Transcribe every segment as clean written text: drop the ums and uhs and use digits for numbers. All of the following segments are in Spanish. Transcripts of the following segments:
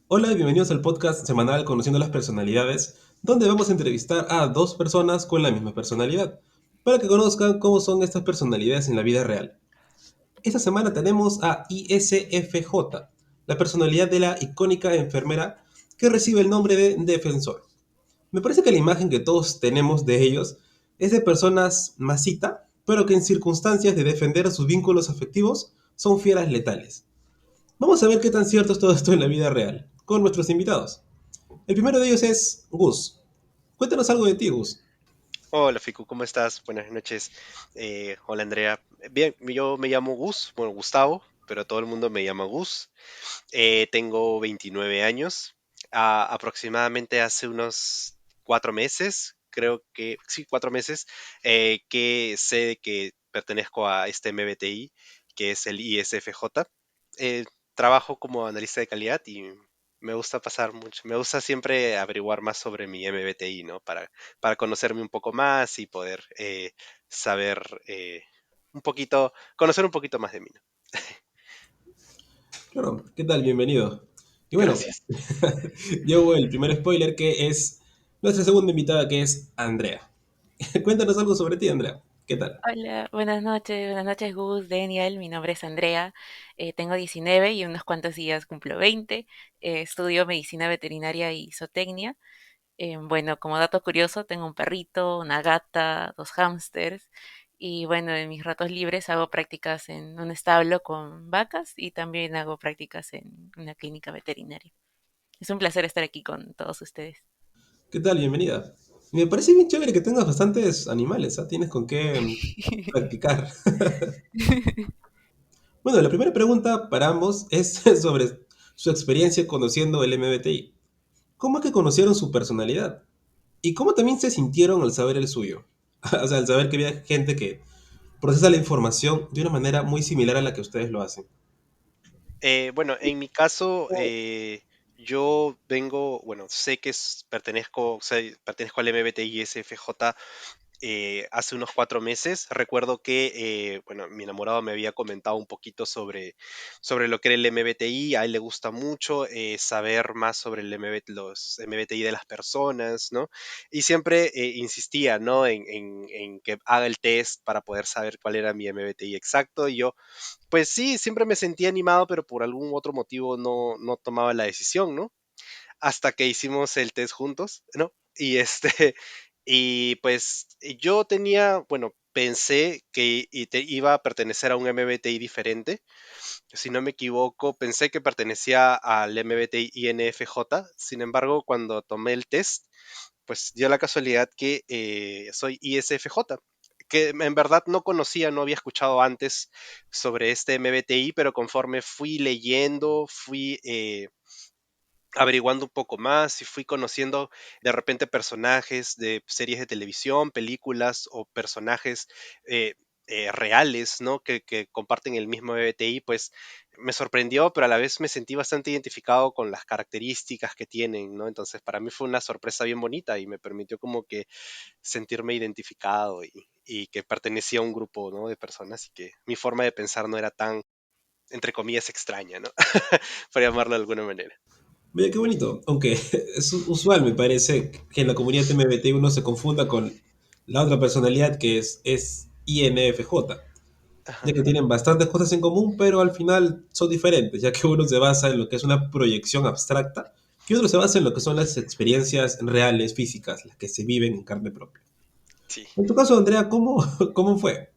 Hola y bienvenidos al podcast semanal Conociendo las Personalidades, donde vamos a entrevistar a dos personas con la misma personalidad, para que conozcan cómo son estas personalidades en la vida real. Esta semana tenemos a ISFJ, la personalidad de la icónica enfermera que recibe el nombre de defensor. Me parece que la imagen que todos tenemos de ellos es de personas masita, pero que en circunstancias de defender sus vínculos afectivos son fieras letales. Vamos a ver qué tan cierto es todo esto en la vida real, con nuestros invitados. El primero de ellos es Gus. Cuéntanos algo de ti, Gus. Hola Fiku, ¿cómo estás? Buenas noches. Hola Andrea. Bien, yo me llamo Gus, bueno, Gustavo, pero todo el mundo me llama Gus. Tengo 29 años. Aproximadamente hace unos 4 meses, creo que, sí, 4 meses, que sé que pertenezco a este MBTI, que es el ISFJ. Trabajo como analista de calidad y me gusta pasar mucho, me gusta siempre averiguar más sobre mi MBTI, ¿no? Para conocerme un poco más y poder saber un poquito, conocer un poquito más de mí, ¿no? Claro, ¿qué tal? Bienvenido. Y bueno, Gracias. yo hago el primer spoiler que es nuestra segunda invitada que es Andrea. Cuéntanos algo sobre ti, Andrea. ¿Qué tal? Hola, buenas noches Gus, Daniel, mi nombre es Andrea, tengo 19 y unos cuantos días cumplo 20, estudio medicina veterinaria y zootecnia. Bueno, como dato curioso, tengo un perrito, una gata, dos hámsters y bueno, en mis ratos libres hago prácticas en un establo con vacas y también hago prácticas en una clínica veterinaria. Es un placer estar aquí con todos ustedes. ¿Qué tal? Bienvenida. Me parece bien chévere que tengas bastantes animales, ¿ah? Tienes con qué practicar. Bueno, la primera pregunta para ambos es sobre su experiencia conociendo el MBTI. ¿Cómo es que conocieron su personalidad? ¿Y cómo también se sintieron al saber el suyo? O sea, al saber que había gente que procesa la información de una manera muy similar a la que ustedes lo hacen. Bueno, en mi caso, yo vengo, bueno, sé que pertenezco al MBTI SFJ hace unos 4 meses. Recuerdo que, bueno, mi enamorado me había comentado un poquito sobre lo que era el MBTI. A él le gusta mucho saber más sobre los MBTI de las personas, ¿no? Y siempre insistía, ¿no? En que haga el test para poder saber cuál era mi MBTI exacto. Y yo, pues sí, siempre me sentía animado, pero por algún otro motivo no tomaba la decisión, ¿no? Hasta que hicimos el test juntos, ¿no? Y y pues yo tenía, bueno, pensé que iba a pertenecer a un MBTI diferente. Si no me equivoco, pensé que pertenecía al MBTI INFJ. Sin embargo, cuando tomé el test, pues dio la casualidad que soy ISFJ, que en verdad no conocía, no había escuchado antes sobre este MBTI, pero conforme fui leyendo, fui averiguando un poco más y fui conociendo de repente personajes de series de televisión, películas o personajes eh, reales, ¿no? Que comparten el mismo BTI, pues me sorprendió, pero a la vez me sentí bastante identificado con las características que tienen, ¿no? Entonces para mí fue una sorpresa bien bonita y me permitió como que sentirme identificado y que pertenecía a un grupo, ¿no? De personas y que mi forma de pensar no era tan, entre comillas, extraña, ¿no? Por llamarlo de alguna manera. Mira qué bonito, aunque es usual, me parece, que en la comunidad MBTI uno se confunda con la otra personalidad que es INFJ, ya que tienen bastantes cosas en común, pero al final son diferentes, ya que uno se basa en lo que es una proyección abstracta y otro se basa en lo que son las experiencias reales, físicas, las que se viven en carne propia. Sí. En tu caso, Andrea, ¿cómo fue?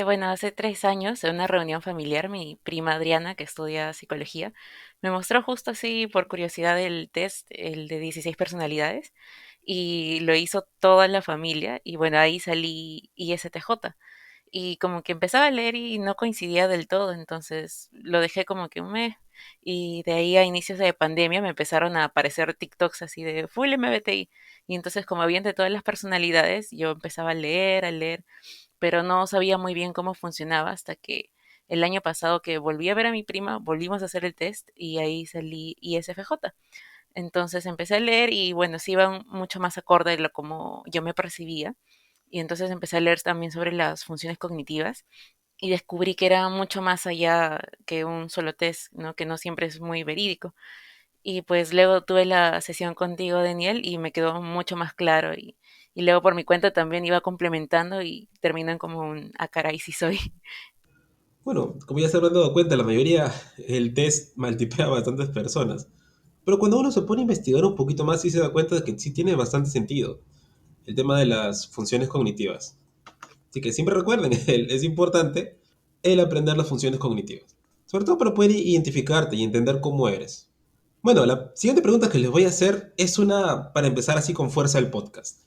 Bueno, hace 3 años, en una reunión familiar, mi prima Adriana, que estudia psicología, me mostró justo así, por curiosidad, el test, el de 16 personalidades, y lo hizo toda la familia, y bueno, ahí salí ISTJ. Y como que empezaba a leer y no coincidía del todo, entonces lo dejé como que un mes. Y de ahí a inicios de pandemia me empezaron a aparecer TikToks así de full MBTI. Y entonces como habían de todas las personalidades, yo empezaba a leer, pero no sabía muy bien cómo funcionaba hasta que el año pasado que volví a ver a mi prima, volvimos a hacer el test y ahí salí ISFJ. Entonces empecé a leer y bueno, sí iba mucho más acorde de lo como yo me percibía. Y entonces empecé a leer también sobre las funciones cognitivas y descubrí que era mucho más allá que un solo test, ¿no? Que no siempre es muy verídico. Y pues luego tuve la sesión contigo, Daniel, y me quedó mucho más claro. Y luego por mi cuenta también iba complementando y terminan como un, ah, caray, sí soy. Bueno, como ya se habrán dado cuenta, la mayoría, el test maltipea a bastantes personas. Pero cuando uno se pone a investigar un poquito más, sí se da cuenta de que sí tiene bastante sentido el tema de las funciones cognitivas. Así que siempre recuerden, es importante el aprender las funciones cognitivas. Sobre todo para poder identificarte y entender cómo eres. Bueno, la siguiente pregunta que les voy a hacer es una para empezar así con fuerza el podcast.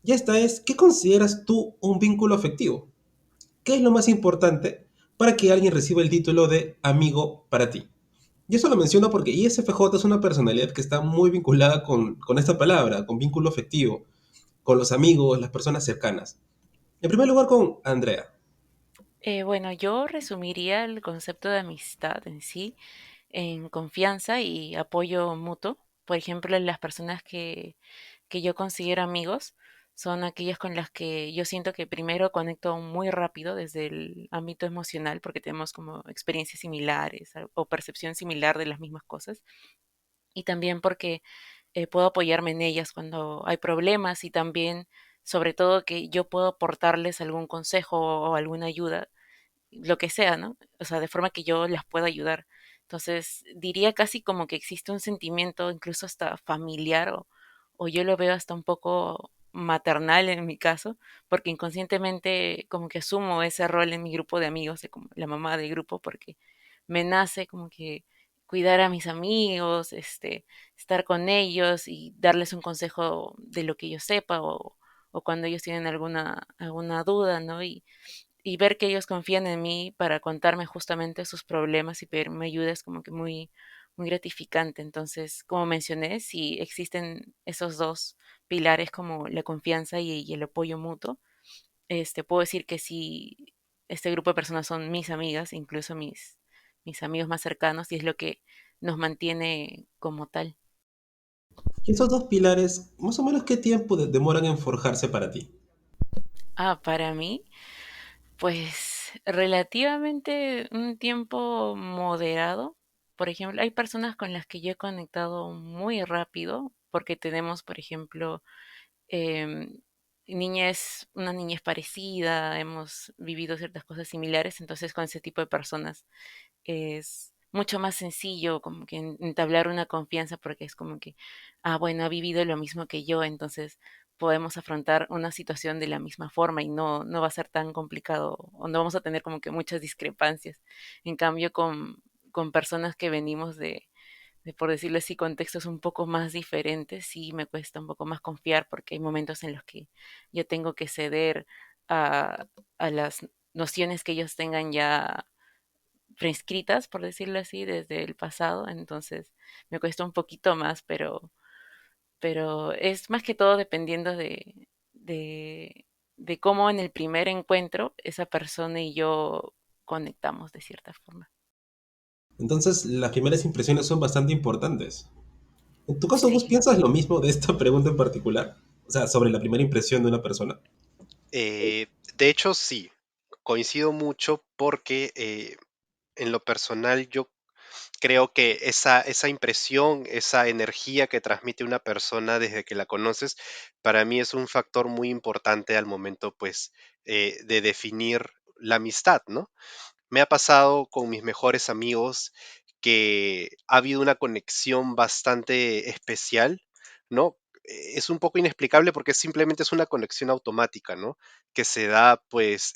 Y esta es, ¿qué consideras tú un vínculo afectivo? ¿Qué es lo más importante para que alguien reciba el título de amigo para ti? Y eso lo menciono porque ISFJ es una personalidad que está muy vinculada con esta palabra, con vínculo afectivo, con los amigos, las personas cercanas. En primer lugar con Andrea. Bueno, yo resumiría el concepto de amistad en sí en confianza y apoyo mutuo. Por ejemplo, las personas que yo considero amigos son aquellas con las que yo siento que primero conecto muy rápido desde el ámbito emocional porque tenemos como experiencias similares o percepción similar de las mismas cosas. Y también porque puedo apoyarme en ellas cuando hay problemas y también, sobre todo, que yo puedo aportarles algún consejo o alguna ayuda lo que sea, ¿no? O sea, de forma que yo las pueda ayudar. Entonces, diría casi como que existe un sentimiento incluso hasta familiar o yo lo veo hasta un poco maternal en mi caso, porque inconscientemente como que asumo ese rol en mi grupo de amigos, de como la mamá del grupo, porque me nace como que cuidar a mis amigos, estar con ellos y darles un consejo de lo que yo sepa o cuando ellos tienen alguna duda, ¿no? Y ver que ellos confían en mí para contarme justamente sus problemas y pedirme ayuda es como que muy gratificante. Entonces, como mencioné, si existen esos dos pilares como la confianza y el apoyo mutuo, puedo decir que sí, este grupo de personas son mis amigas, incluso mis amigos más cercanos, y es lo que nos mantiene como tal. Y esos dos pilares, más o menos, ¿qué tiempo demoran en forjarse para ti? Ah, para mí, pues relativamente un tiempo moderado. Por ejemplo, hay personas con las que yo he conectado muy rápido porque tenemos, por ejemplo, em, una niñez parecida, hemos vivido ciertas cosas similares, entonces con ese tipo de personas es mucho más sencillo como que entablar una confianza porque es como que, ah, bueno, ha vivido lo mismo que yo, entonces podemos afrontar una situación de la misma forma y no va a ser tan complicado o no vamos a tener como que muchas discrepancias. En cambio, con personas que venimos por decirlo así, contextos un poco más diferentes, sí me cuesta un poco más confiar porque hay momentos en los que yo tengo que ceder a, a las nociones que ellos tengan ya prescritas, por decirlo así, desde el pasado, entonces me cuesta un poquito más, pero es más que todo dependiendo de cómo en el primer encuentro esa persona y yo conectamos de cierta forma. Entonces, las primeras impresiones son bastante importantes. En tu caso, ¿vos Sí. piensas lo mismo de esta pregunta en particular? O sea, sobre la primera impresión de una persona. De hecho, sí, coincido mucho porque en lo personal yo creo que esa impresión, esa energía que transmite una persona desde que la conoces, para mí es un factor muy importante al momento, pues, de definir la amistad, ¿no? Me ha pasado con mis mejores amigos que ha habido una conexión bastante especial, ¿no? Es un poco inexplicable porque simplemente es una conexión automática, ¿no? Que se da, pues,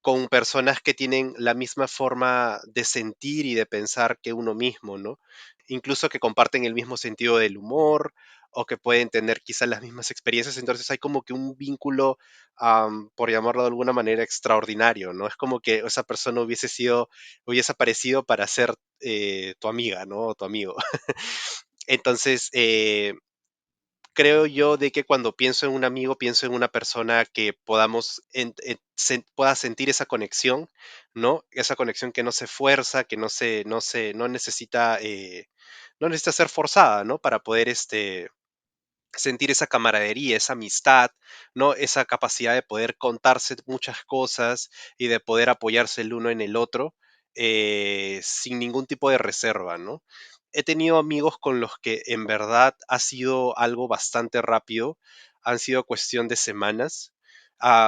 con personas que tienen la misma forma de sentir y de pensar que uno mismo, ¿no? Incluso que comparten el mismo sentido del humor o que pueden tener quizás las mismas experiencias, entonces hay como que un vínculo, por llamarlo de alguna manera, extraordinario, ¿no? Es como que esa persona hubiese aparecido para ser tu amiga, ¿no? O tu amigo. Entonces, creo yo de que cuando pienso en un amigo, pienso en una persona que podamos pueda sentir esa conexión, ¿no? Esa conexión que no se fuerza, que no necesita ser forzada, ¿no? Para poder sentir esa camaradería, esa amistad, ¿no? Esa capacidad de poder contarse muchas cosas y de poder apoyarse el uno en el otro sin ningún tipo de reserva, ¿no? he tenido amigos con los que en verdad ha sido algo bastante rápido, han sido cuestión de semanas,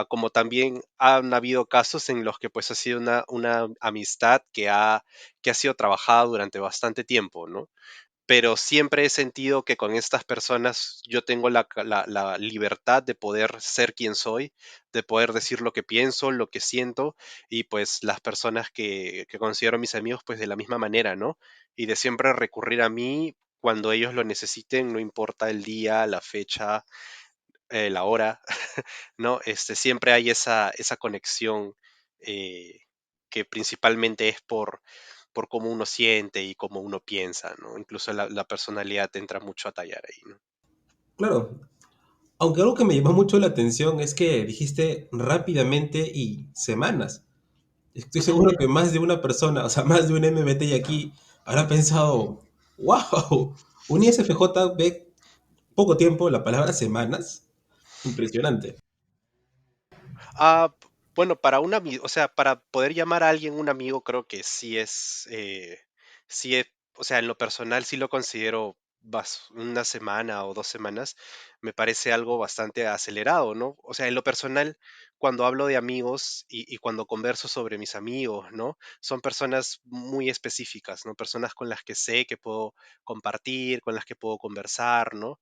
como también han habido casos en los que pues ha sido una amistad que ha sido trabajada durante bastante tiempo, ¿no? Pero siempre he sentido que con estas personas yo tengo la libertad de poder ser quien soy, de poder decir lo que pienso, lo que siento, y pues las personas que considero mis amigos, pues de la misma manera, ¿no? Y de siempre recurrir a mí cuando ellos lo necesiten, no importa el día, la fecha, la hora, ¿no? Siempre hay esa conexión eh, que principalmente es por cómo uno siente y cómo uno piensa, ¿no? Incluso la personalidad entra mucho a tallar ahí, ¿no? Claro, aunque algo que me llamó mucho la atención es que dijiste rápidamente y semanas. Estoy Ujú. seguro que más de una persona, o sea, más de un MBTI aquí, habrá pensado, wow, un ISFJ ve poco tiempo la palabra semanas. Impresionante. Bueno, para un amigo, o sea, para poder llamar a alguien un amigo, creo que sí es, o sea, en lo personal sí lo considero una semana o 2 semanas, me parece algo bastante acelerado, ¿no? O sea, en lo personal, cuando hablo de amigos y cuando converso sobre mis amigos, ¿no? Son personas muy específicas, ¿no? Personas con las que sé que puedo compartir, con las que puedo conversar, ¿no?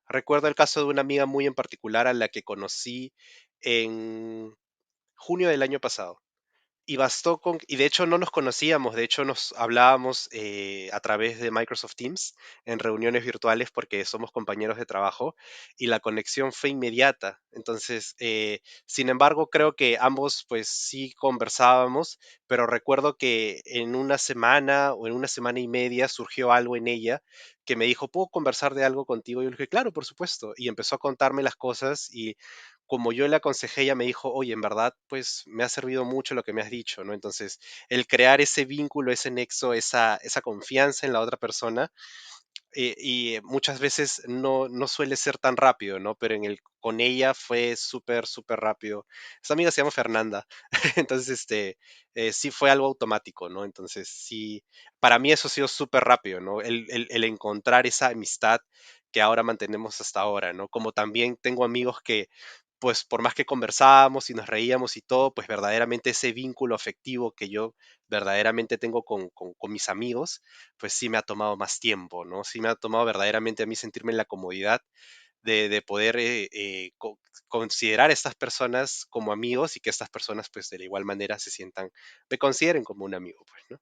Recuerdo el caso de una amiga muy en particular a la que conocí en junio del año pasado. Y de hecho no nos conocíamos, de hecho nos hablábamos a través de Microsoft Teams en reuniones virtuales porque somos compañeros de trabajo y la conexión fue inmediata. Entonces, sin embargo, creo que ambos pues sí conversábamos, pero recuerdo que en una semana o en una semana y media surgió algo en ella que me dijo, ¿puedo conversar de algo contigo? Y yo le dije, claro, por supuesto. Y empezó a contarme las cosas y como yo le aconsejé, ella me dijo, oye, en verdad, pues me ha servido mucho lo que me has dicho, ¿no? Entonces, el crear ese vínculo, ese nexo, esa confianza en la otra persona, y muchas veces no suele ser tan rápido, ¿no? Pero con ella fue súper, súper rápido. Esta amiga se llama Fernanda, entonces, sí fue algo automático, ¿no? Entonces, sí, para mí eso ha sido súper rápido, ¿no? El encontrar esa amistad que ahora mantenemos hasta ahora, ¿no? Como también tengo amigos que pues por más que conversábamos y nos reíamos y todo, pues verdaderamente ese vínculo afectivo que yo verdaderamente tengo con mis amigos, pues sí me ha tomado más tiempo, ¿no? Sí me ha tomado verdaderamente a mí sentirme en la comodidad de poder considerar a estas personas como amigos y que estas personas pues de la igual manera me consideren como un amigo, pues, ¿no?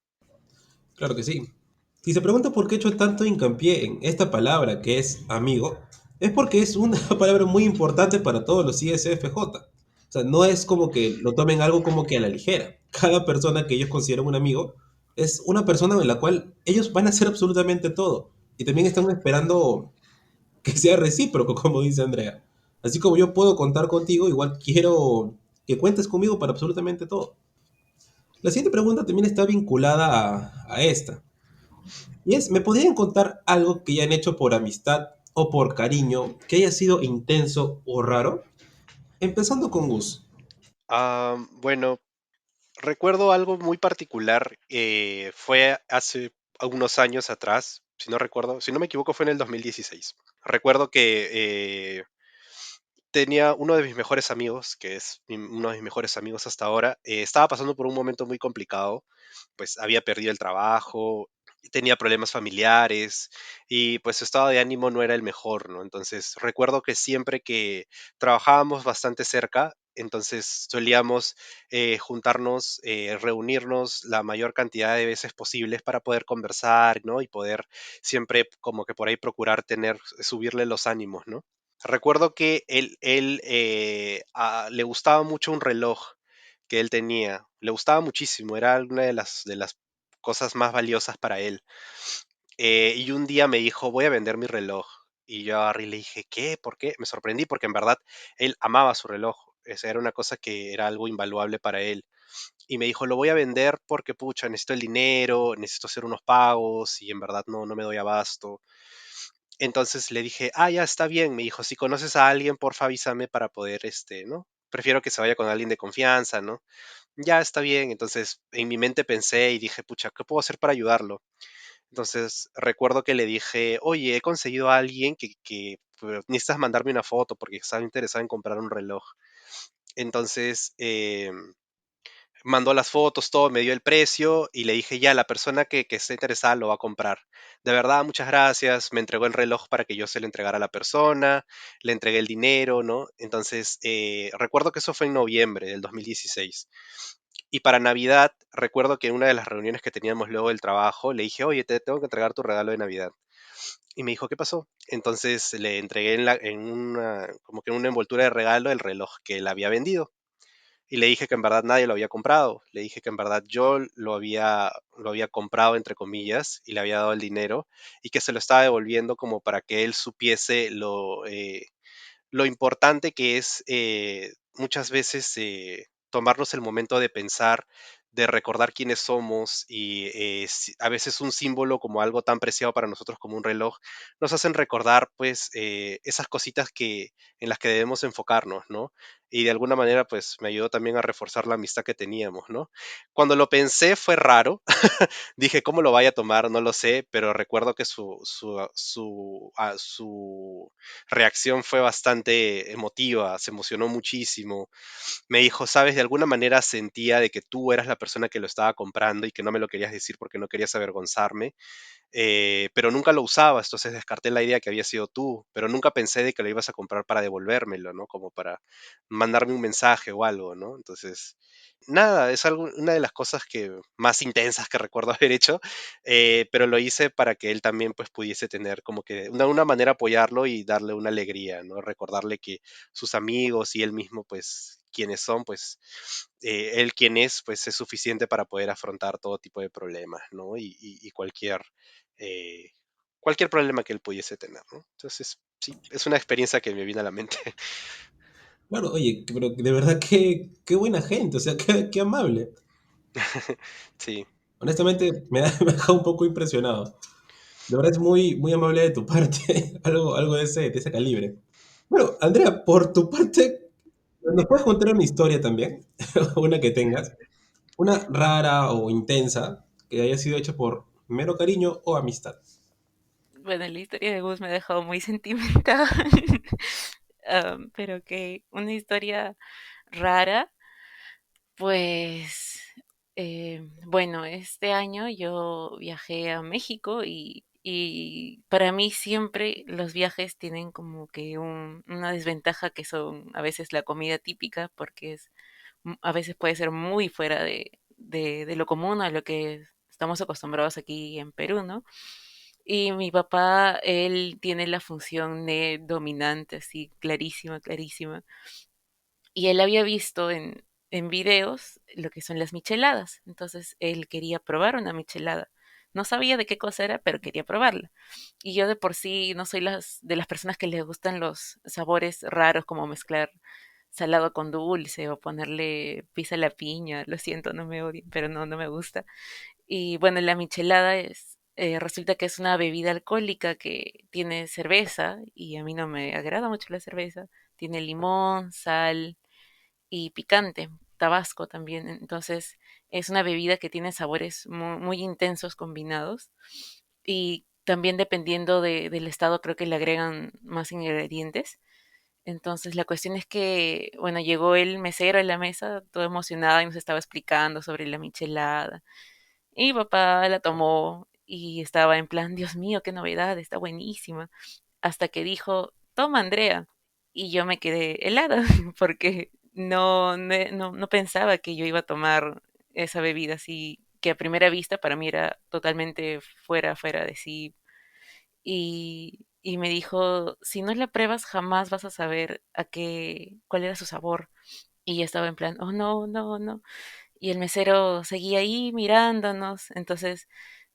Claro que sí. Si se pregunta por qué he hecho tanto hincapié en esta palabra que es amigo, es porque es una palabra muy importante para todos los ISFJ. O sea, no es como que lo tomen algo como que a la ligera. Cada persona que ellos consideran un amigo es una persona en la cual ellos van a hacer absolutamente todo. Y también están esperando que sea recíproco, como dice Andrea. Así como yo puedo contar contigo, igual quiero que cuentes conmigo para absolutamente todo. La siguiente pregunta también está vinculada a esta. Y es, ¿me podrían contar algo que hayan hecho por amistad o por cariño que haya sido intenso o raro? Empezando con Gus. Bueno, recuerdo algo muy particular, fue hace algunos años atrás, si no me equivoco fue en el 2016. Recuerdo que tenía uno de mis mejores amigos, que es uno de mis mejores amigos hasta ahora, estaba pasando por un momento muy complicado, pues había perdido el trabajo, tenía problemas familiares y pues su estado de ánimo no era el mejor, ¿no? Entonces recuerdo que siempre que trabajábamos bastante cerca, entonces solíamos juntarnos, reunirnos la mayor cantidad de veces posibles para poder conversar, ¿no? Y poder siempre como que por ahí procurar subirle los ánimos, ¿no? Recuerdo que le gustaba mucho un reloj que él tenía, le gustaba muchísimo, era una de las cosas más valiosas para él. Y un día me dijo, voy a vender mi reloj. Y yo agarré y le dije, ¿qué? ¿Por qué? Me sorprendí porque en verdad él amaba su reloj. Esa era una cosa que era algo invaluable para él. Y me dijo, lo voy a vender porque, pucha, necesito el dinero, necesito hacer unos pagos y en verdad no me doy abasto. Entonces le dije, ya está bien. Me dijo, si conoces a alguien, porfa, avísame para poder, ¿no? Prefiero que se vaya con alguien de confianza, ¿no? Ya está bien. Entonces en mi mente pensé y dije, pucha, ¿qué puedo hacer para ayudarlo? Entonces recuerdo que le dije, oye, he conseguido a alguien que necesitas mandarme una foto porque estaba interesado en comprar un reloj. Entonces mandó las fotos, todo, me dio el precio y le dije, ya, la persona que esté interesada lo va a comprar. De verdad, muchas gracias. Me entregó el reloj para que yo se lo entregara a la persona, le entregué el dinero, ¿no? Entonces, recuerdo que eso fue en noviembre del 2016. Y para Navidad, recuerdo que en una de las reuniones que teníamos luego del trabajo, le dije, oye, te tengo que entregar tu regalo de Navidad. Y me dijo, ¿qué pasó? Entonces le entregué en una, como que en una envoltura de regalo el reloj que él había vendido. Y le dije que en verdad nadie lo había comprado. Le dije que en verdad yo lo había comprado, entre comillas, y le había dado el dinero y que se lo estaba devolviendo como para que él supiese lo importante que es muchas veces tomarnos el momento de pensar, de recordar quiénes somos y a veces un símbolo como algo tan preciado para nosotros como un reloj nos hacen recordar pues esas cositas en las que debemos enfocarnos, ¿no? Y de alguna manera pues me ayudó también a reforzar la amistad que teníamos, ¿no? Cuando lo pensé fue raro, dije cómo lo vaya a tomar, no lo sé, pero recuerdo que su reacción fue bastante emotiva, se emocionó muchísimo. Me dijo, sabes, de alguna manera sentía de que tú eras la persona que lo estaba comprando y que no me lo querías decir porque no querías avergonzarme, pero nunca lo usabas, entonces descarté la idea que había sido tú, pero nunca pensé de que lo ibas a comprar para devolvérmelo, ¿no? Como para mandarme un mensaje o algo, ¿no? Entonces, nada, es una de las cosas que más intensas que recuerdo haber hecho, pero lo hice para que él también pues pudiese tener como que una manera apoyarlo y darle una alegría, ¿no? Recordarle que sus amigos y él mismo pues quienes son, pues él quien es, pues es suficiente para poder afrontar todo tipo de problemas, ¿no? Y eh, cualquier problema que él pudiese tener, ¿no? Entonces, sí, es una experiencia que me viene a la mente. Claro, oye, pero de verdad qué buena gente, o sea, qué amable. Sí, Honestamente, me ha dejado un poco impresionado. De verdad es muy amable de tu parte, algo de ese calibre. Bueno, Andrea, por tu parte, ¿nos puedes contar una historia también? Una que tengas, una rara o intensa, que haya sido hecha por mero cariño o amistad. Bueno, la historia de Gus me ha dejado muy sentimental. Pero que una historia rara, pues, bueno, este año yo viajé a México y para mí siempre los viajes tienen como que una desventaja que son a veces la comida típica, porque a veces puede ser muy fuera de lo común a lo que estamos acostumbrados aquí en Perú, ¿no? Y mi papá, él tiene la función de dominante, así, clarísima, clarísima. Y él había visto en videos lo que son las micheladas. Entonces él quería probar una michelada. No sabía de qué cosa era, pero quería probarla. Y yo de por sí no soy de las personas que les gustan los sabores raros, como mezclar salado con dulce o ponerle pizza a la piña. Lo siento, no me odien, pero no, no me gusta. Y bueno, la michelada resulta que es una bebida alcohólica que tiene cerveza y a mí no me agrada mucho la cerveza. Tiene limón, sal y picante, tabasco también. Entonces es una bebida que tiene sabores muy intensos combinados y también dependiendo del estado creo que le agregan más ingredientes. Entonces la cuestión es que, bueno, llegó el mesero a la mesa, todo emocionado y nos estaba explicando sobre la michelada. Y papá la tomó y estaba en plan, Dios mío, qué novedad, está buenísima. Hasta que dijo, toma, Andrea. Y yo me quedé helada porque no pensaba que yo iba a tomar esa bebida así, que a primera vista para mí era totalmente fuera de sí. Y me dijo, si no la pruebas jamás vas a saber cuál era su sabor. Y yo estaba en plan, oh no, no, no. Y el mesero seguía ahí mirándonos. Entonces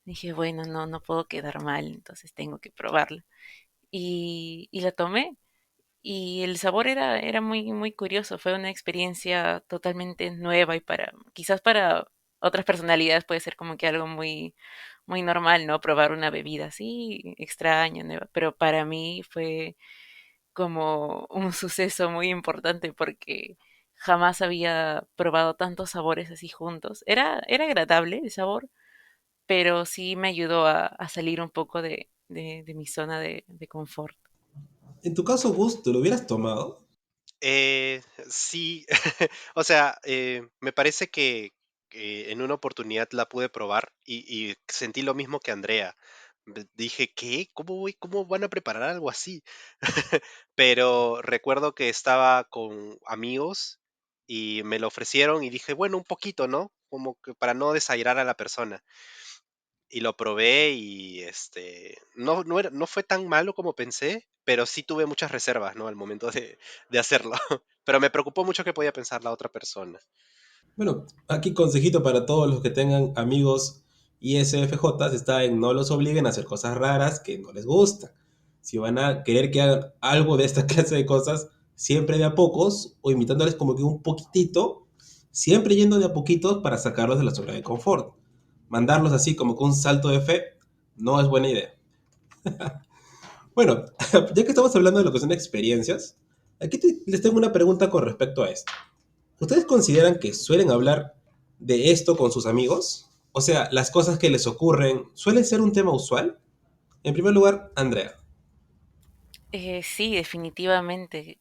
dije, bueno, no, no puedo quedar mal, entonces tengo que probarla. Y la tomé y el sabor era muy curioso. Fue una experiencia totalmente nueva y quizás para otras personalidades puede ser como que algo muy normal, ¿no? Probar una bebida así extraña, nueva. Pero para mí fue como un suceso muy importante porque jamás había probado tantos sabores así juntos. Era agradable el sabor, pero sí me ayudó a salir un poco de mi zona de confort. En tu caso, Gus, ¿te lo hubieras tomado? Sí, o sea, me parece que en una oportunidad la pude probar y sentí lo mismo que Andrea. Dije, ¿qué? ¿Cómo van a preparar algo así? Pero recuerdo que estaba con amigos y me lo ofrecieron y dije, bueno, un poquito, ¿no? Como que para no desairar a la persona. Y lo probé y no fue tan malo como pensé, pero sí tuve muchas reservas, ¿no? Al momento de hacerlo. Pero me preocupó mucho qué podía pensar la otra persona. Bueno, aquí consejito para todos los que tengan amigos ISFJ está en no los obliguen a hacer cosas raras que no les gustan. Si van a querer que hagan algo de esta clase de cosas, siempre de a pocos o imitándoles como que un poquitito, siempre yendo de a poquitos para sacarlos de la zona de confort. Mandarlos así como que un salto de fe no es buena idea. Bueno, ya que estamos hablando de lo que son experiencias, les tengo una pregunta con respecto a esto. ¿Ustedes consideran que suelen hablar de esto con sus amigos? O sea, las cosas que les ocurren suelen ser un tema usual. En primer lugar, Andrea. Sí, definitivamente.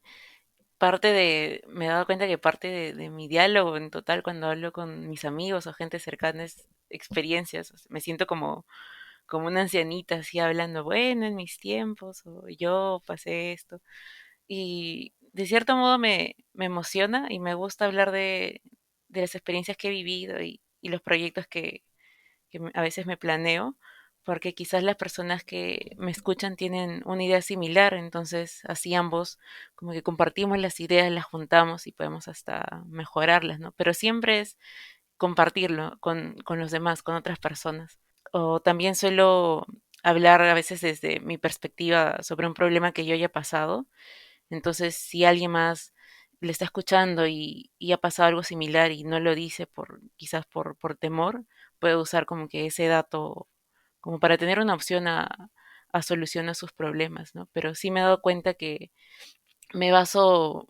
Me he dado cuenta que parte de mi diálogo en total cuando hablo con mis amigos o gente cercana es experiencias. O sea, me siento como una ancianita así hablando, bueno, en mis tiempos, o yo pasé esto. Y de cierto modo me emociona y me gusta hablar de las experiencias que he vivido y los proyectos a veces me planeo, porque quizás las personas que me escuchan tienen una idea similar, entonces así ambos como que compartimos las ideas, las juntamos y podemos hasta mejorarlas, ¿no? Pero siempre es compartirlo con los demás, con otras personas. O también suelo hablar a veces desde mi perspectiva sobre un problema que yo haya pasado. Entonces, si alguien más le está escuchando y ha pasado algo similar y no lo dice quizás por temor, puede usar como que ese dato como para tener una opción a solucionar sus problemas, ¿no? Pero sí me he dado cuenta que me baso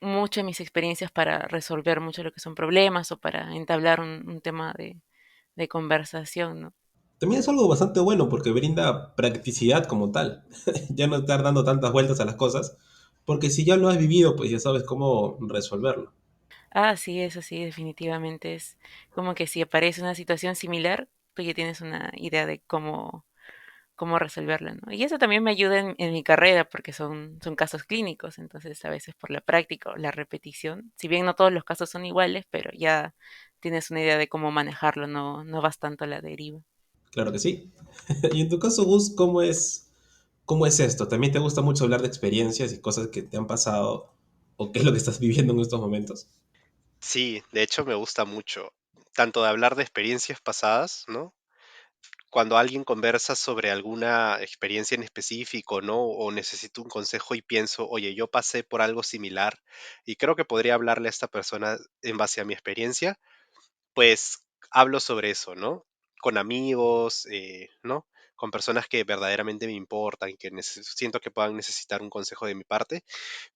mucho en mis experiencias para resolver mucho lo que son problemas o para entablar un tema de conversación, ¿no? También es algo bastante bueno porque brinda practicidad como tal. Ya no estar dando tantas vueltas a las cosas, porque si ya lo has vivido, pues ya sabes cómo resolverlo. Ah, sí, eso sí, definitivamente es como que si aparece una situación similar, tú ya tienes una idea de cómo resolverla, ¿no? Y eso también me ayuda en mi carrera porque son casos clínicos, entonces a veces por la práctica o la repetición, si bien no todos los casos son iguales, pero ya tienes una idea de cómo manejarlo, no vas tanto a la deriva. Claro que sí. Y en tu caso, Gus, cómo es esto? ¿También te gusta mucho hablar de experiencias y cosas que te han pasado o qué es lo que estás viviendo en estos momentos? Sí, de hecho me gusta mucho, tanto de hablar de experiencias pasadas, ¿no? Cuando alguien conversa sobre alguna experiencia en específico, ¿no? O necesito un consejo y pienso, oye, yo pasé por algo similar y creo que podría hablarle a esta persona en base a mi experiencia, pues hablo sobre eso, ¿no? Con amigos, ¿no? Con personas que verdaderamente me importan, que siento que puedan necesitar un consejo de mi parte,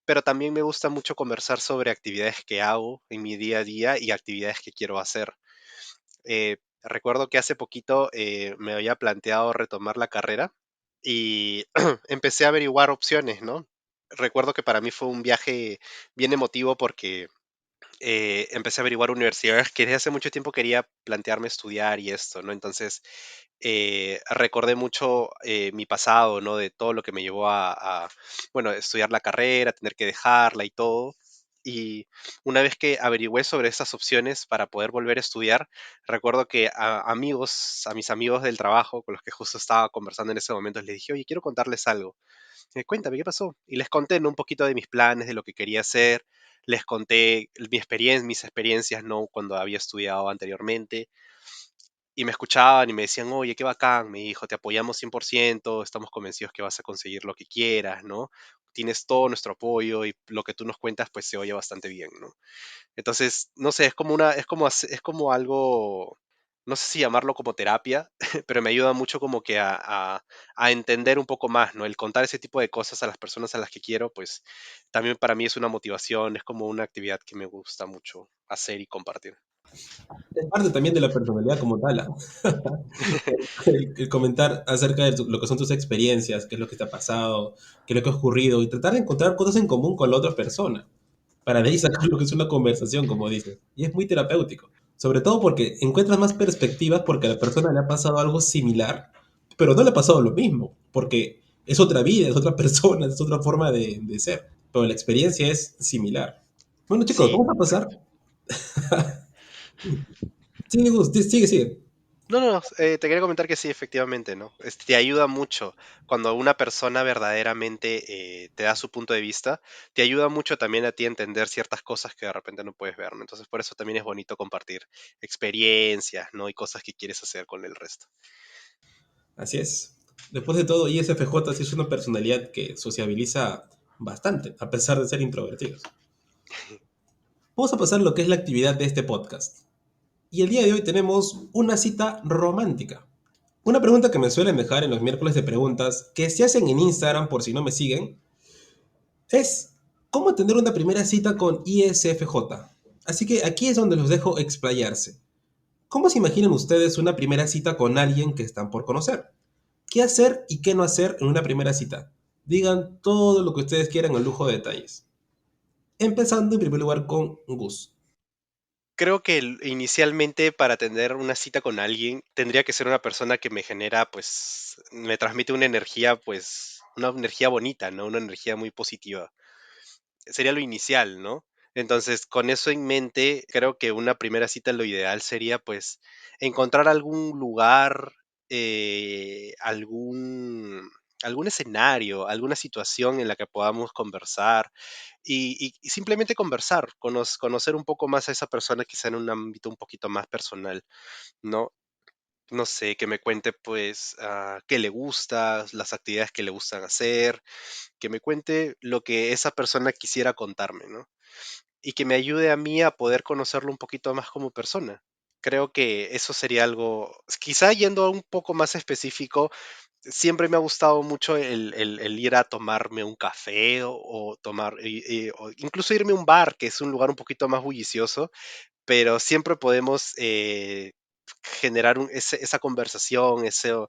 pero también me gusta mucho conversar sobre actividades que hago en mi día a día y actividades que quiero hacer. Recuerdo que hace poquito me había planteado retomar la carrera y empecé a averiguar opciones, ¿no? Recuerdo que para mí fue un viaje bien emotivo porque empecé a averiguar universidades que desde hace mucho tiempo quería plantearme estudiar y esto, ¿no? Entonces, recordé mucho mi pasado, ¿no? De todo lo que me llevó bueno, estudiar la carrera, tener que dejarla y todo. Y una vez que averigüé sobre estas opciones para poder volver a estudiar, recuerdo que a mis amigos del trabajo con los que justo estaba conversando en ese momento, les dije, oye, quiero contarles algo. Cuéntame, ¿qué pasó? Y les conté, ¿no? Un poquito de mis planes, de lo que quería hacer. Les conté mis experiencias, ¿no? Cuando había estudiado anteriormente. Y me escuchaban y me decían, oye, qué bacán, mi hijo, te apoyamos 100%, estamos convencidos que vas a conseguir lo que quieras, ¿no? Tienes todo nuestro apoyo y lo que tú nos cuentas, pues se oye bastante bien, ¿no? Entonces, no sé, es como algo, no sé si llamarlo como terapia, pero me ayuda mucho como que a entender un poco más, ¿no? El contar ese tipo de cosas a las personas a las que quiero, pues también para mí es una motivación, es como una actividad que me gusta mucho hacer y compartir. Es parte también de la personalidad como tal, ¿ah? El comentar acerca de lo que son tus experiencias, qué es lo que te ha pasado, qué es lo que ha ocurrido, y tratar de encontrar cosas en común con la otra persona, para de ahí sacar lo que es una conversación, como dices. Y es muy terapéutico, sobre todo porque encuentras más perspectivas porque a la persona le ha pasado algo similar, pero no le ha pasado lo mismo, porque es otra vida, es otra persona, es otra forma de ser, pero la experiencia es similar. Bueno, chicos, Sí, vamos a pasar. correcto. Sigue, Gus, sigue, sigue. No, no, no, te quería comentar que sí, efectivamente, ¿no? Te ayuda mucho cuando una persona verdaderamente te da su punto de vista, te ayuda mucho también a ti a entender ciertas cosas que de repente no puedes ver, ¿no? Entonces, por eso también es bonito compartir experiencias, ¿no? Y cosas que quieres hacer con el resto. Así es. Después de todo, ISFJ sí es una personalidad que sociabiliza bastante, a pesar de ser introvertidos. Vamos a pasar a lo que es la actividad de este podcast. Y el día de hoy tenemos una cita romántica. Una pregunta que me suelen dejar en los miércoles de preguntas, que se hacen en Instagram por si no me siguen, es ¿cómo tener una primera cita con ISFJ? Así que aquí es donde los dejo explayarse. ¿Cómo se imaginan ustedes una primera cita con alguien que están por conocer? ¿Qué hacer y qué no hacer en una primera cita? Digan todo lo que ustedes quieran al lujo de detalles. Empezando en primer lugar con Gus. Creo que inicialmente para tener una cita con alguien tendría que ser una persona que me genera, pues, me transmite una energía, pues, una energía bonita, ¿no? Una energía muy positiva. Sería lo inicial, ¿no? Entonces, con eso en mente, creo que una primera cita lo ideal sería, pues, encontrar algún lugar, algún escenario, alguna situación en la que podamos conversar y simplemente conversar, conocer un poco más a esa persona, quizá en un ámbito un poquito más personal, ¿no? No sé, que me cuente, pues, qué le gusta, las actividades que le gustan hacer, que me cuente lo que esa persona quisiera contarme, ¿no? Y que me ayude a mí a poder conocerlo un poquito más como persona. Creo que eso sería algo, quizá yendo a un poco más específico, siempre me ha gustado mucho el ir a tomarme un café o tomar, o incluso irme a un bar, que es un lugar un poquito más bullicioso, pero siempre podemos generar esa conversación, esa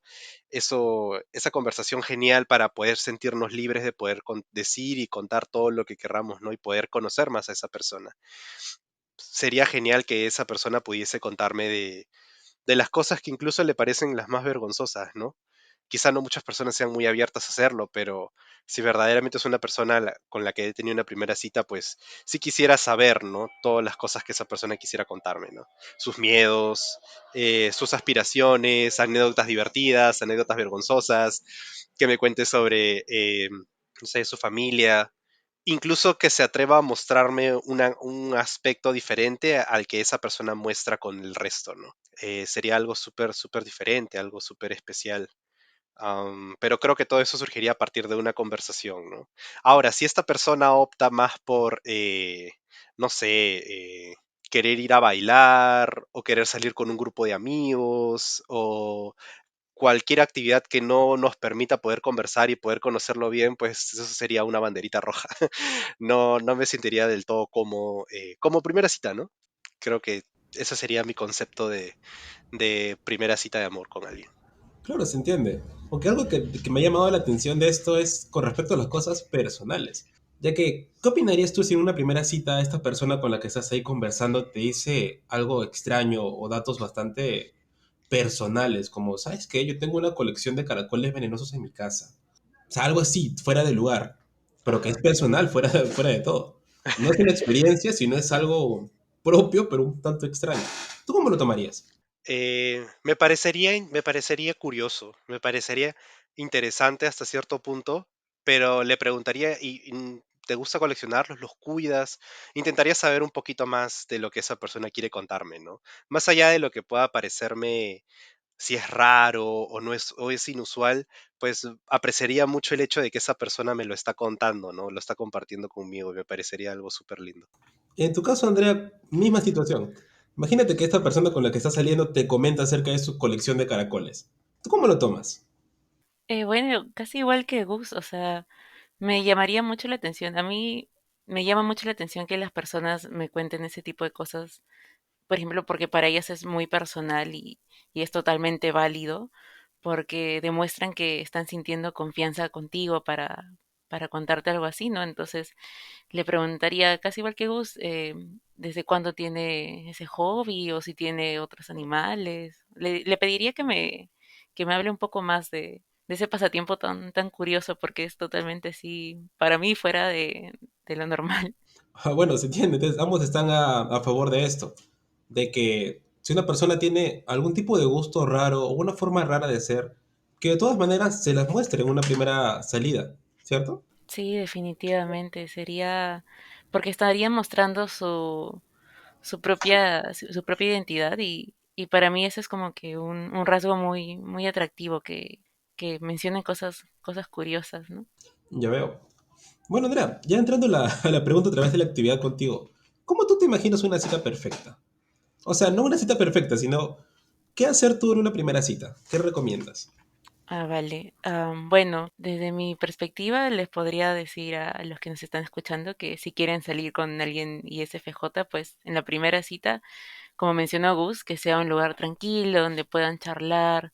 conversación genial para poder sentirnos libres de poder decir y contar todo lo que querramos, ¿no? Y poder conocer más a esa persona. Sería genial que esa persona pudiese contarme de las cosas que incluso le parecen las más vergonzosas, ¿no? Quizá no muchas personas sean muy abiertas a hacerlo, pero si verdaderamente es una persona con la que he tenido una primera cita, pues sí quisiera saber, ¿no? Todas las cosas que esa persona quisiera contarme, ¿no? Sus miedos, sus aspiraciones, anécdotas divertidas, anécdotas vergonzosas, que me cuente sobre, no sé, su familia, incluso que se atreva a mostrarme un aspecto diferente al que esa persona muestra con el resto, ¿no? Sería algo súper, súper diferente, algo súper especial. Pero creo que todo eso surgiría a partir de una conversación, ¿no? Ahora, si esta persona opta más por, no sé, querer ir a bailar o querer salir con un grupo de amigos o cualquier actividad que no nos permita poder conversar y poder conocerlo bien, pues eso sería una banderita roja. No, no me sentiría del todo como primera cita, ¿no? Creo que ese sería mi concepto de primera cita de amor con alguien. Claro, se entiende. Aunque algo que me ha llamado la atención de esto es con respecto a las cosas personales. Ya que, ¿qué opinarías tú si en una primera cita esta persona con la que estás ahí conversando te dice algo extraño o datos bastante personales, como, ¿sabes qué? Yo tengo una colección de caracoles venenosos en mi casa. O sea, algo así, fuera de lugar, pero que es personal, fuera de todo. No es una experiencia, sino es algo propio, pero un tanto extraño. ¿Tú cómo lo tomarías? Me parecería curioso, me parecería interesante hasta cierto punto, pero le preguntaría, ¿te gusta coleccionarlos? ¿Los cuidas? Intentaría saber un poquito más de lo que esa persona quiere contarme, ¿no? Más allá de lo que pueda parecerme, si es raro o es inusual, pues apreciaría mucho el hecho de que esa persona me lo está contando, ¿no? Lo está compartiendo conmigo y me parecería algo súper lindo. En tu caso, Andrea, misma situación. Imagínate que esta persona con la que estás saliendo te comenta acerca de su colección de caracoles. ¿Tú cómo lo tomas? Bueno, casi igual que Gus, o sea, me llamaría mucho la atención. A mí me llama mucho la atención que las personas me cuenten ese tipo de cosas por ejemplo, porque para ellas es muy personal y es totalmente válido, porque demuestran que están sintiendo confianza contigo para contarte algo así, ¿no? Entonces le preguntaría, casi igual que Gus, ¿desde cuándo tiene ese hobby o si tiene otros animales? Le pediría que me hable un poco más de ese pasatiempo tan curioso, porque es totalmente así, para mí, fuera de lo normal. Ah, bueno, se entiende. Entonces, ambos están a favor de esto, de que si una persona tiene algún tipo de gusto raro o una forma rara de ser, que de todas maneras se las muestre en una primera salida, ¿cierto? Sí, definitivamente, sería, porque estaría mostrando su propia identidad y para mí eso es como que un rasgo muy atractivo que mencionen cosas curiosas, ¿no? Ya veo. Bueno, Andrea, ya entrando a a la pregunta a través de la actividad contigo, ¿cómo tú te imaginas una cita perfecta? O sea, no una cita perfecta, sino ¿qué hacer tú en una primera cita? ¿Qué recomiendas? Ah, vale. Bueno, desde mi perspectiva les podría decir a los que nos están escuchando que si quieren salir con alguien ISFJ, pues en la primera cita, como mencionó Gus, que sea un lugar tranquilo donde puedan charlar,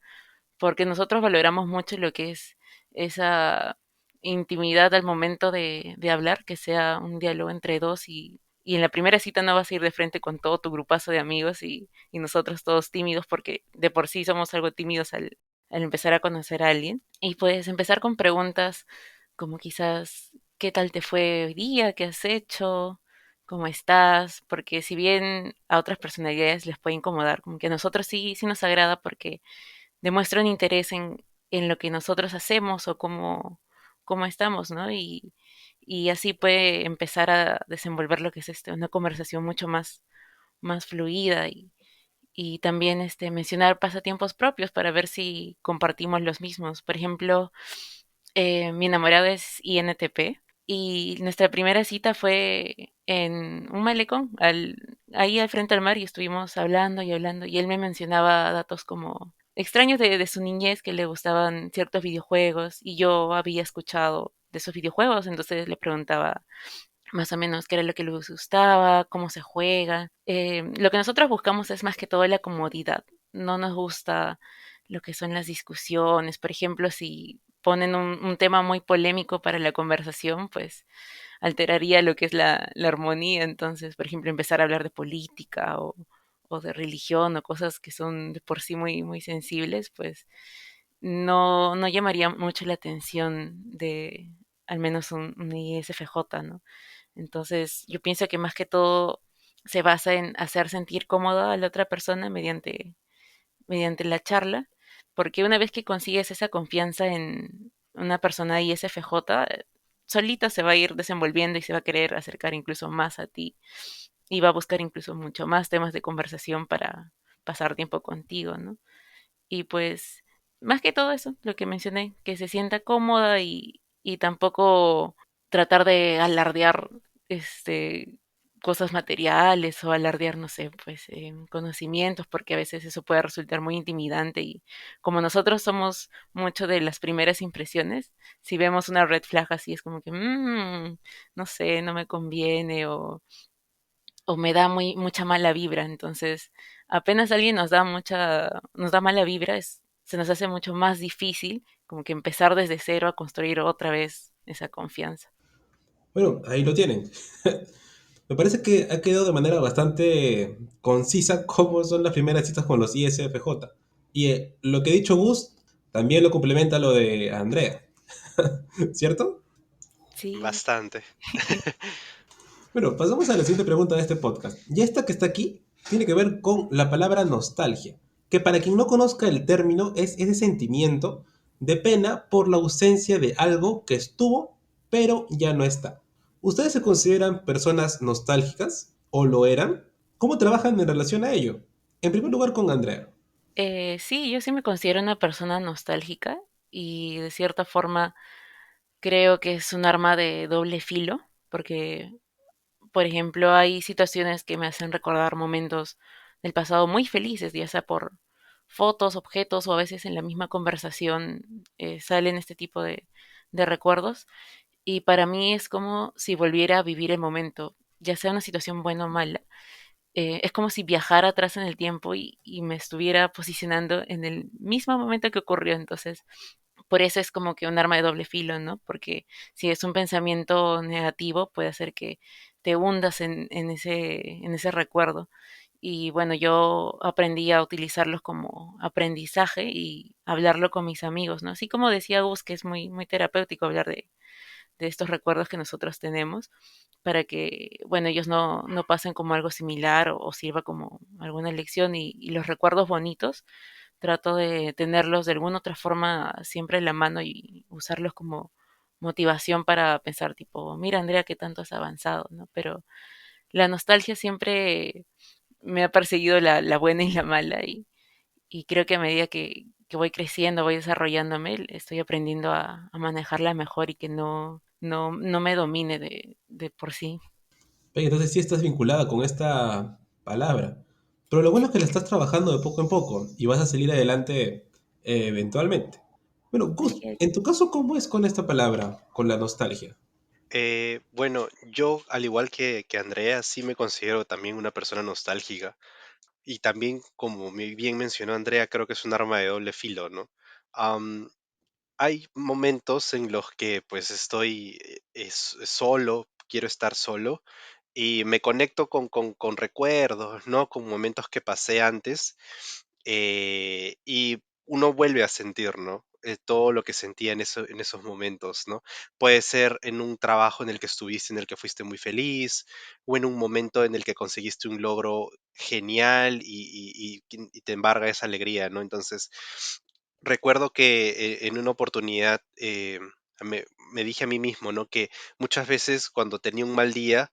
porque nosotros valoramos mucho lo que es esa intimidad al momento de hablar, que sea un diálogo entre dos y en la primera cita no vas a ir de frente con todo tu grupazo de amigos y nosotros todos tímidos porque de por sí somos algo tímidos al empezar a conocer a alguien. Y puedes empezar con preguntas como quizás, ¿qué tal te fue hoy día? ¿Qué has hecho? ¿Cómo estás? Porque si bien a otras personalidades les puede incomodar, como que a nosotros sí nos agrada porque demuestran interés en lo que nosotros hacemos o cómo estamos, ¿no? Y así puede empezar a desenvolver lo que es una conversación mucho más fluida y también mencionar pasatiempos propios para ver si compartimos los mismos. Por ejemplo, mi enamorado es INTP y nuestra primera cita fue en un malecón, ahí al frente al mar y estuvimos hablando y hablando y él me mencionaba datos como extraños de su niñez que le gustaban ciertos videojuegos y yo había escuchado de esos videojuegos, entonces le preguntaba más o menos qué era lo que les gustaba, cómo se juega. Lo que nosotros buscamos es más que todo la comodidad. No nos gusta lo que son las discusiones. Por ejemplo, si ponen un tema muy polémico para la conversación, pues alteraría lo que es la armonía. Entonces, por ejemplo, empezar a hablar de política o de religión o cosas que son de por sí muy sensibles, pues no llamaría mucho la atención de al menos un ISFJ, ¿no? Entonces, yo pienso que más que todo se basa en hacer sentir cómoda a la otra persona mediante la charla, porque una vez que consigues esa confianza en una persona ISFJ, solita se va a ir desenvolviendo y se va a querer acercar incluso más a ti y va a buscar incluso mucho más temas de conversación para pasar tiempo contigo, ¿no? Y pues, más que todo eso, lo que mencioné, que se sienta cómoda y tampoco tratar de alardear este cosas materiales o alardear, no sé, pues conocimientos, porque a veces eso puede resultar muy intimidante y como nosotros somos mucho de las primeras impresiones, si vemos una red flag así es como que, no sé, no me conviene o me da mucha mala vibra. Entonces, apenas alguien nos da mala vibra, se nos hace mucho más difícil como que empezar desde cero a construir otra vez esa confianza. Bueno, ahí lo tienen. Me parece que ha quedado de manera bastante concisa cómo son las primeras citas con los ISFJ. Y lo que ha dicho Gus también lo complementa lo de Andrea, ¿cierto? Sí, Bastante. Bueno, pasamos a la siguiente pregunta de este podcast. Y esta que está aquí tiene que ver con la palabra nostalgia, que para quien no conozca el término es ese sentimiento de pena por la ausencia de algo que estuvo, pero ya no está. ¿Ustedes se consideran personas nostálgicas o lo eran? ¿Cómo trabajan en relación a ello? En primer lugar con Andrea. sí, yo sí me considero una persona nostálgica y de cierta forma creo que es un arma de doble filo, porque, por ejemplo, hay situaciones que me hacen recordar momentos del pasado muy felices, ya sea por fotos, objetos o a veces en la misma conversación salen este tipo de recuerdos. Y para mí es como si volviera a vivir el momento, ya sea una situación buena o mala. es como si viajara atrás en el tiempo y me estuviera posicionando en el mismo momento que ocurrió. Entonces, por eso es como que un arma de doble filo, ¿no? Porque si es un pensamiento negativo, puede hacer que te hundas en ese recuerdo. Y bueno, yo aprendí a utilizarlos como aprendizaje y hablarlo con mis amigos, ¿no? Así como decía Gus, que es muy terapéutico hablar de estos recuerdos que nosotros tenemos, para que, bueno, ellos no pasen como algo similar o sirva como alguna lección y los recuerdos bonitos trato de tenerlos de alguna otra forma siempre en la mano y usarlos como motivación para pensar tipo, mira Andrea, qué tanto has avanzado, ¿no? Pero la nostalgia siempre me ha perseguido la buena y la mala y creo que a medida que voy creciendo, voy desarrollándome, estoy aprendiendo a manejarla mejor y que no me domine de por sí. Oye, entonces sí estás vinculada con esta palabra. Pero lo bueno es que la estás trabajando de poco en poco y vas a salir adelante eventualmente. Bueno, Gus, Así es. en tu caso, ¿cómo es con esta palabra, con la nostalgia? Bueno, yo al igual que Andrea, sí me considero también una persona nostálgica. Y también, como bien mencionó Andrea, creo que es un arma de doble filo, ¿no? Am, Hay momentos en los que pues estoy solo, quiero estar solo y me conecto con recuerdos, ¿no? Con momentos que pasé antes y uno vuelve a sentir, ¿no? Todo lo que sentía en esos momentos, ¿no? Puede ser en un trabajo en el que estuviste, en el que fuiste muy feliz, o en un momento en el que conseguiste un logro genial y te embarga esa alegría, ¿no? Entonces, recuerdo que en una oportunidad me dije a mí mismo, ¿no? Que muchas veces cuando tenía un mal día,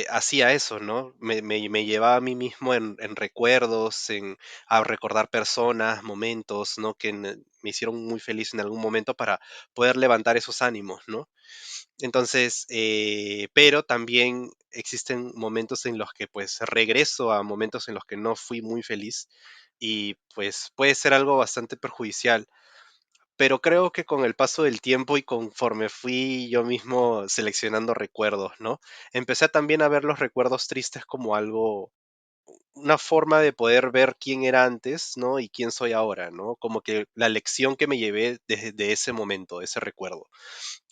hacía eso, ¿no? Me llevaba a mí mismo en recuerdos, a recordar personas, momentos, ¿no? Que me hicieron muy feliz en algún momento para poder levantar esos ánimos, ¿no? Entonces, pero también existen momentos en los que pues regreso a momentos en los que no fui muy feliz y pues puede ser algo bastante perjudicial, pero creo que con el paso del tiempo y conforme fui yo mismo seleccionando recuerdos, ¿no? Empecé también a ver los recuerdos tristes como algo, una forma de poder ver quién era antes, ¿no? Y quién soy ahora, ¿no? Como que la lección que me llevé de ese momento, de ese recuerdo.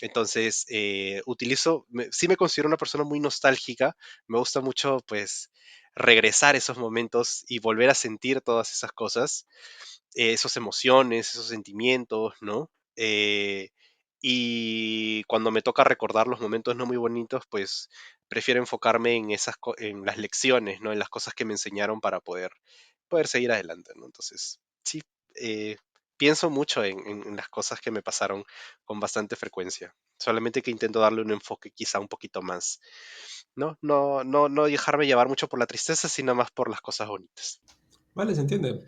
Entonces, sí me considero una persona muy nostálgica, me gusta mucho, pues, regresar a esos momentos y volver a sentir todas esas cosas, esas emociones, esos sentimientos, ¿no? Y cuando me toca recordar los momentos no muy bonitos, pues prefiero enfocarme en en las lecciones, ¿no? En las cosas que me enseñaron para poder seguir adelante, ¿no? Entonces, sí, eh, pienso mucho en las cosas que me pasaron con bastante frecuencia. Solamente que intento darle un enfoque quizá un poquito más, ¿no? No dejarme llevar mucho por la tristeza, sino más por las cosas bonitas. Vale, se entiende.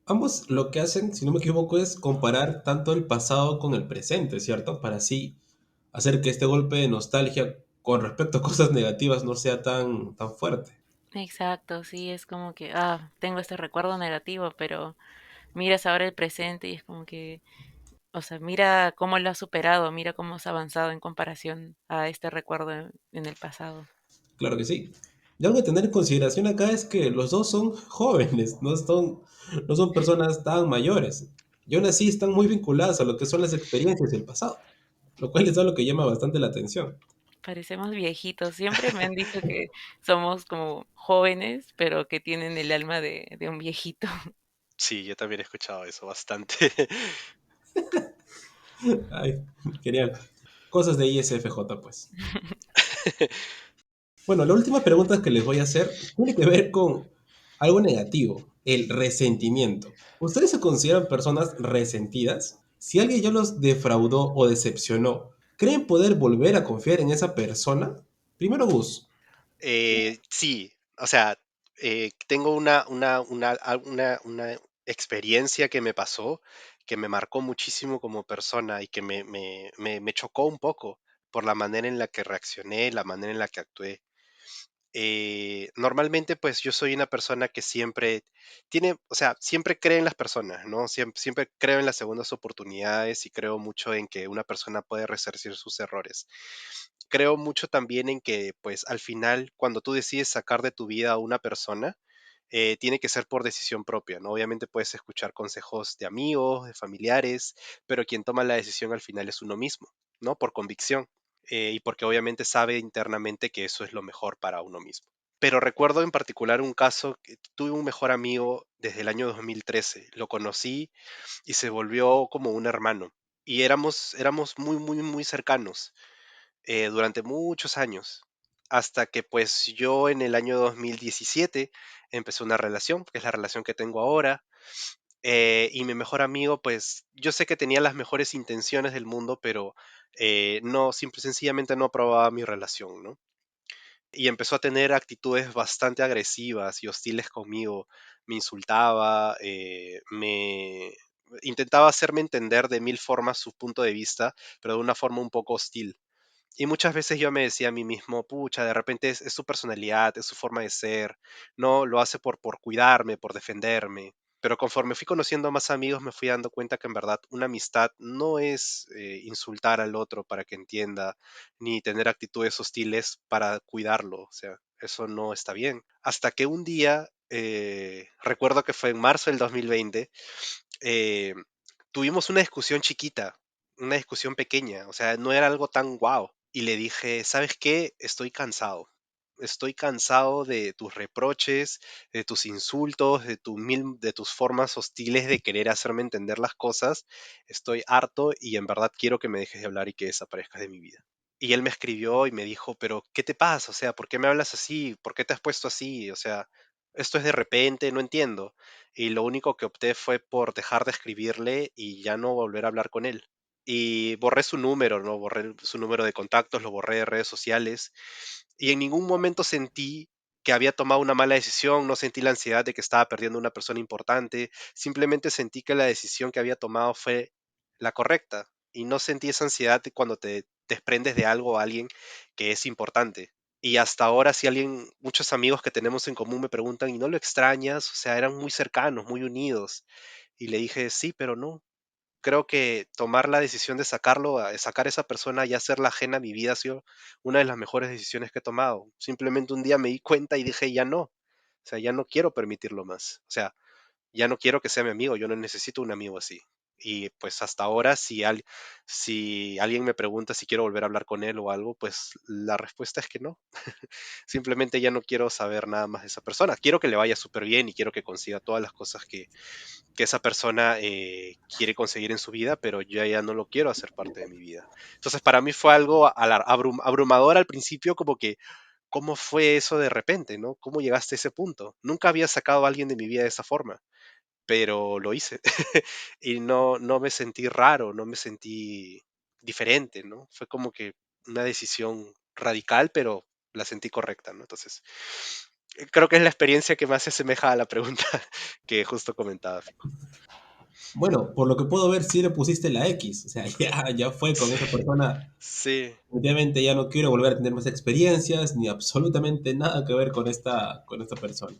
Ambos lo que hacen, si no me equivoco, es comparar tanto el pasado con el presente, ¿cierto? Para así hacer que este golpe de nostalgia con respecto a cosas negativas no sea tan fuerte. Exacto, sí, es como que, tengo este recuerdo negativo, pero miras ahora el presente y es como que, o sea, mira cómo lo has superado, mira cómo has avanzado en comparación a este recuerdo en el pasado. Claro que sí. Y algo que tener en consideración acá es que los dos son jóvenes, no son personas tan mayores. Y aún así están muy vinculadas a lo que son las experiencias del pasado, lo cual es algo que llama bastante la atención. Parecemos viejitos. Siempre me han dicho que somos como jóvenes, pero que tienen el alma de un viejito. Sí, yo también he escuchado eso bastante. Ay, genial. Cosas de ISFJ, pues. Bueno, la última pregunta que les voy a hacer tiene que ver con algo negativo, el resentimiento. ¿Ustedes se consideran personas resentidas? Si alguien ya los defraudó o decepcionó, ¿creen poder volver a confiar en esa persona? Primero, Gus. Sí, o sea, tengo una experiencia que me pasó, que me marcó muchísimo como persona y que me chocó un poco por la manera en la que reaccioné, la manera en la que actué. Normalmente pues yo soy una persona que siempre tiene, o sea, siempre cree en las personas, ¿no? Siempre creo en las segundas oportunidades y creo mucho en que una persona puede resarcir sus errores. Creo mucho también en que pues al final cuando tú decides sacar de tu vida a una persona, tiene que ser por decisión propia, ¿no? Obviamente puedes escuchar consejos de amigos, de familiares, pero quien toma la decisión al final es uno mismo, ¿no? Por convicción, y porque obviamente sabe internamente que eso es lo mejor para uno mismo. Pero recuerdo en particular un caso que tuve un mejor amigo desde el año 2013. Lo conocí y se volvió como un hermano. Y éramos muy, muy, muy cercanos durante muchos años. Hasta que pues yo en el año 2017 empecé una relación, que es la relación que tengo ahora. Y mi mejor amigo, pues yo sé que tenía las mejores intenciones del mundo, pero no, sencillamente no aprobaba mi relación, ¿no? Y empezó a tener actitudes bastante agresivas y hostiles conmigo. Me insultaba, me intentaba hacerme entender de mil formas su punto de vista, pero de una forma un poco hostil. Y muchas veces yo me decía a mí mismo, pucha, de repente es su personalidad, es su forma de ser, no lo hace por cuidarme, por defenderme. Pero conforme fui conociendo más amigos, me fui dando cuenta que en verdad una amistad no es insultar al otro para que entienda, ni tener actitudes hostiles para cuidarlo. O sea, eso no está bien. Hasta que un día, recuerdo que fue en marzo del 2020, eh, tuvimos una discusión chiquita, una discusión pequeña, o sea, no era algo tan guau. Y le dije, ¿sabes qué? Estoy cansado. Estoy cansado de tus reproches, de tus insultos, de tus formas hostiles de querer hacerme entender las cosas. Estoy harto y en verdad quiero que me dejes de hablar y que desaparezcas de mi vida. Y él me escribió y me dijo, pero ¿qué te pasa? O sea, ¿por qué me hablas así? ¿Por qué te has puesto así? O sea, esto es de repente, no entiendo. Y lo único que opté fue por dejar de escribirle y ya no volver a hablar con él. Y borré su número, ¿no? Borré su número de contactos, lo borré de redes sociales. Y en ningún momento sentí que había tomado una mala decisión, no sentí la ansiedad de que estaba perdiendo una persona importante, simplemente sentí que la decisión que había tomado fue la correcta. Y no sentí esa ansiedad de cuando te desprendes de algo o alguien que es importante. Y hasta ahora, si alguien, muchos amigos que tenemos en común me preguntan, ¿y no lo extrañas? O sea, eran muy cercanos, muy unidos. Y le dije, sí, pero no. Creo que tomar la decisión de sacarlo, sacar a esa persona y hacerla ajena a mi vida ha sido una de las mejores decisiones que he tomado. Simplemente un día me di cuenta y dije, ya no. O sea, ya no quiero permitirlo más. O sea, ya no quiero que sea mi amigo, yo no necesito un amigo así. Y pues hasta ahora, si alguien me pregunta si quiero volver a hablar con él o algo, pues la respuesta es que no. Simplemente ya no quiero saber nada más de esa persona. Quiero que le vaya súper bien y quiero que consiga todas las cosas que esa persona quiere conseguir en su vida, pero yo ya no lo quiero hacer parte de mi vida. Entonces para mí fue algo abrumador al principio, como que, ¿cómo fue eso de repente, no? ¿Cómo llegaste a ese punto? Nunca había sacado a alguien de mi vida de esa forma, pero lo hice. Y no me sentí raro, no me sentí diferente, ¿no? Fue como que una decisión radical, pero la sentí correcta, ¿no? Entonces, creo que es la experiencia que más se asemeja a la pregunta que justo comentaba, Fico. Bueno, por lo que puedo ver, sí le pusiste la X. O sea, ya fue con esa persona. Sí, Obviamente ya no quiero volver a tener más experiencias ni absolutamente nada que ver con esta persona.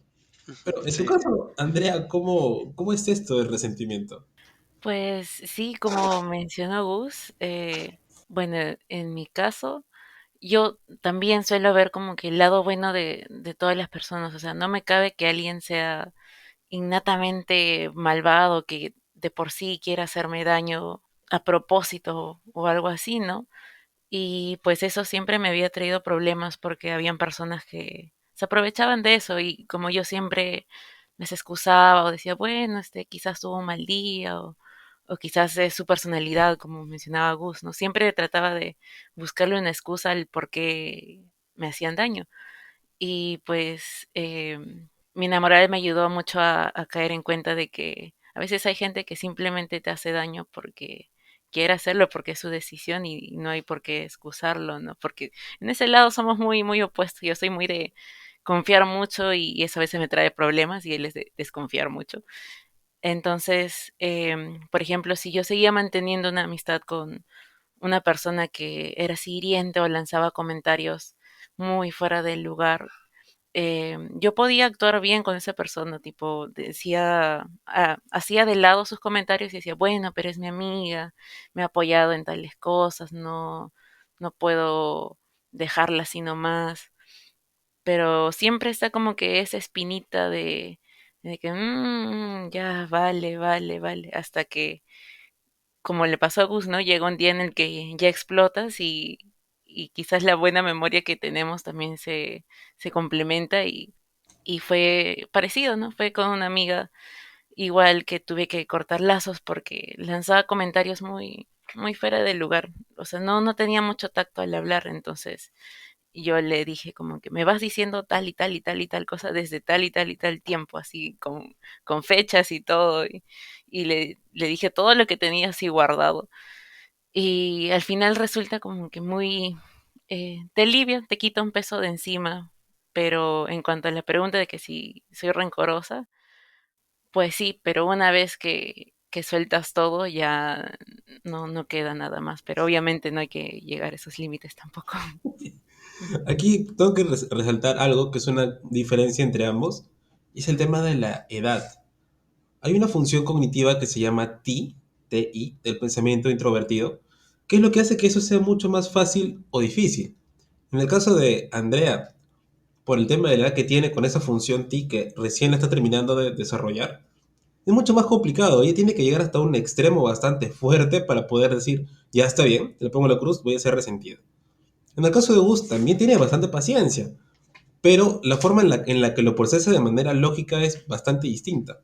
Pero en tu sí. caso, Andrea, ¿cómo es esto del resentimiento? Pues sí, como mencionó Gus, bueno, en mi caso, yo también suelo ver como que el lado bueno de todas las personas, o sea, no me cabe que alguien sea innatamente malvado, que de por sí quiera hacerme daño a propósito o algo así, ¿no? Y pues eso siempre me había traído problemas porque habían personas que se aprovechaban de eso y como yo siempre les excusaba o decía, bueno, quizás tuvo un mal día o quizás es su personalidad, como mencionaba Gus, ¿no? Siempre trataba de buscarle una excusa al por qué me hacían daño. Y pues mi enamorada me ayudó mucho a caer en cuenta de que a veces hay gente que simplemente te hace daño porque quiere hacerlo, porque es su decisión y no hay por qué excusarlo, ¿no? Porque en ese lado somos muy, muy opuestos. Yo soy muy de confiar mucho y eso a veces me trae problemas y él es de desconfiar mucho. Entonces, por ejemplo, si yo seguía manteniendo una amistad con una persona que era así hiriente o lanzaba comentarios muy fuera del lugar, yo podía actuar bien con esa persona, tipo, decía, hacía de lado sus comentarios y decía, bueno, pero es mi amiga, me ha apoyado en tales cosas, no, no puedo dejarla así nomás. Pero siempre está como que esa espinita de que, ya, vale, vale, vale, hasta que, como le pasó a Gus, ¿no? Llega un día en el que ya explotas y quizás la buena memoria que tenemos también se complementa y fue parecido, ¿no? Fue con una amiga igual que tuve que cortar lazos porque lanzaba comentarios muy fuera del lugar. O sea, no, no tenía mucho tacto al hablar, entonces yo le dije como que me vas diciendo tal y tal y tal y tal cosa desde tal y tal y tal tiempo, así con fechas y todo. Y le dije todo lo que tenía así guardado. Y al final resulta como que muy, te alivia, te quita un peso de encima. Pero en cuanto a la pregunta de que si soy rencorosa, pues sí, pero una vez que sueltas todo ya no, no queda nada más. Pero obviamente no hay que llegar a esos límites tampoco. Aquí tengo que resaltar algo que es una diferencia entre ambos, y es el tema de la edad. Hay una función cognitiva que se llama TI, del pensamiento introvertido, que es lo que hace que eso sea mucho más fácil o difícil. En el caso de Andrea, por el tema de la edad que tiene con esa función T que recién la está terminando de desarrollar, es mucho más complicado. Ella tiene que llegar hasta un extremo bastante fuerte para poder decir, ya está bien, le pongo la cruz, voy a ser resentido. En el caso de Gus también tiene bastante paciencia, pero la forma en la que lo procesa de manera lógica es bastante distinta.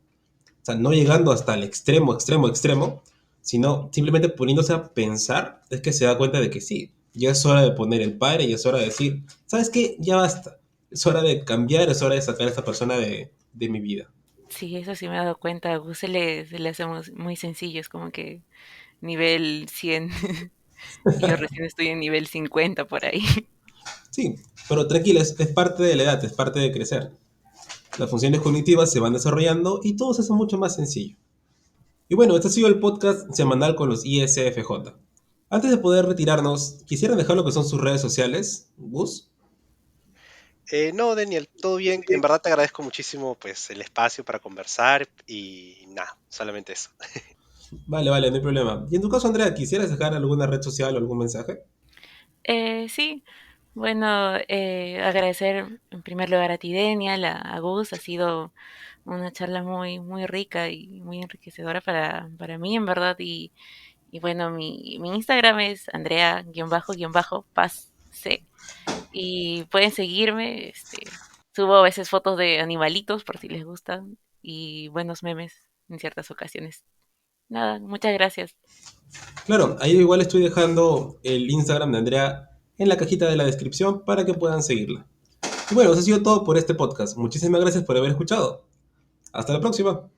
O sea, no llegando hasta el extremo, extremo, extremo, sino simplemente poniéndose a pensar, es que se da cuenta de que sí, ya es hora de poner el padre, ya es hora de decir, ¿sabes qué? Ya basta. Es hora de cambiar, es hora de sacar a esta persona de mi vida. Sí, eso sí me he dado cuenta. A Gus se le hace muy sencillo, es como que nivel 100 y yo recién estoy en nivel 50 por ahí. Sí, pero tranquila, es parte de la edad, es parte de crecer. Las funciones cognitivas se van desarrollando y todo se hace mucho más sencillo. Y bueno, este ha sido el podcast semanal con los ISFJ. Antes de poder retirarnos, quisiera dejar lo que son sus redes sociales, Gus. No, Daniel, todo bien. En verdad te agradezco muchísimo pues el espacio para conversar y nada, solamente eso. Vale, vale, no hay problema. Y en tu caso, Andrea, ¿quisieras dejar alguna red social o algún mensaje? Sí, bueno, agradecer en primer lugar a ti, Denial, a Gus, ha sido una charla muy rica y muy enriquecedora para mí, en verdad, y bueno, mi Instagram es Andrea-paz-C, y pueden seguirme, subo a veces fotos de animalitos por si les gustan, y buenos memes en ciertas ocasiones. Nada, muchas gracias. Claro, ahí igual estoy dejando el Instagram de Andrea en la cajita de la descripción para que puedan seguirla. Y bueno, eso ha sido todo por este podcast. Muchísimas gracias por haber escuchado. Hasta la próxima.